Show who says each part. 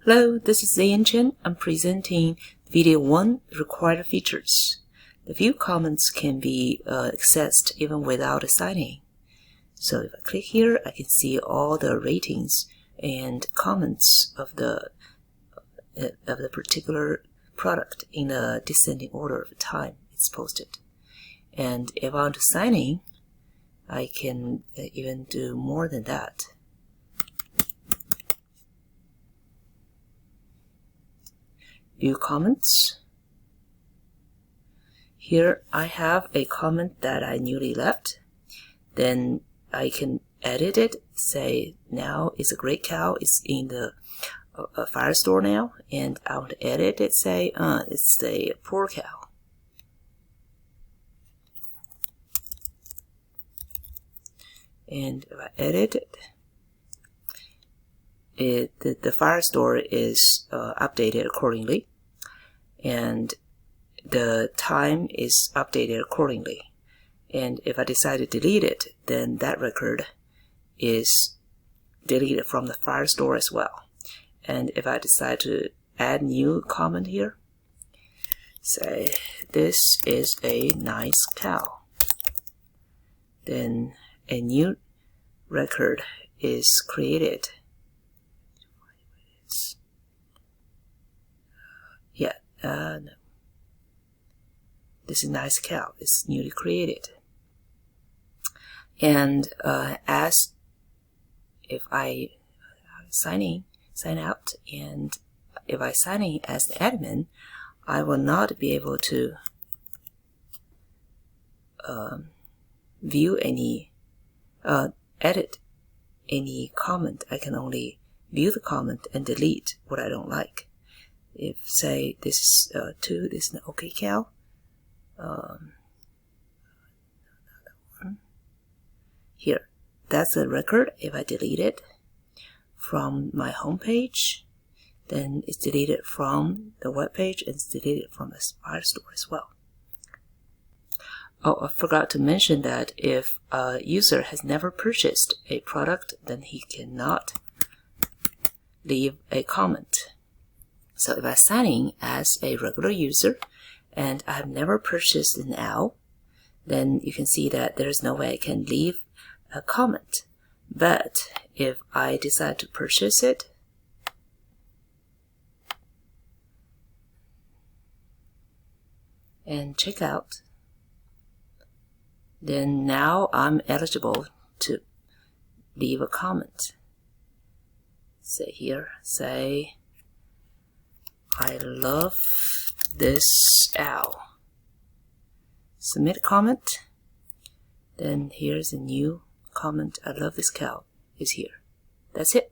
Speaker 1: Hello, this is Zian Chen. I'm presenting video 1, required features. The view comments can be accessed even without assigning. So if I click here, I can see all the ratings and comments of the particular product in a descending order of time it's posted. And if I want to sign in, I can even do more than that. View comments. Here I have a comment that I newly left. Then I can edit it, say now it's a great cow, it's in the Firestore now, and I want to edit it, say it's a poor cow. And if I edit it, the Firestore is updated accordingly, and the time is updated accordingly. And if I decide to delete it, then that record is deleted from the Firestore as well. And if I decide to add new comment here, say this is a nice cow, then a new record is created. No. This is a nice cow. It's newly created. And as if I sign out, and if I sign in as the admin, I will not be able to view any, edit any comment. I can only view the comment and delete what I don't like. If, say, this is 2, this is an okay cow. Here, that's a record. If I delete it from my home page, then it's deleted from the web page and it's deleted from the Firestore as well. Oh, I forgot to mention that if a user has never purchased a product, then he cannot leave a comment. So if I sign in as a regular user and I have never purchased an owl, then you can see that there's no way I can leave a comment. But if I decide to purchase it, and check out, then now I'm eligible to leave a comment. Say here, say, I love this owl. Submit a comment. Then here's a new comment. I love this cow is here. That's it.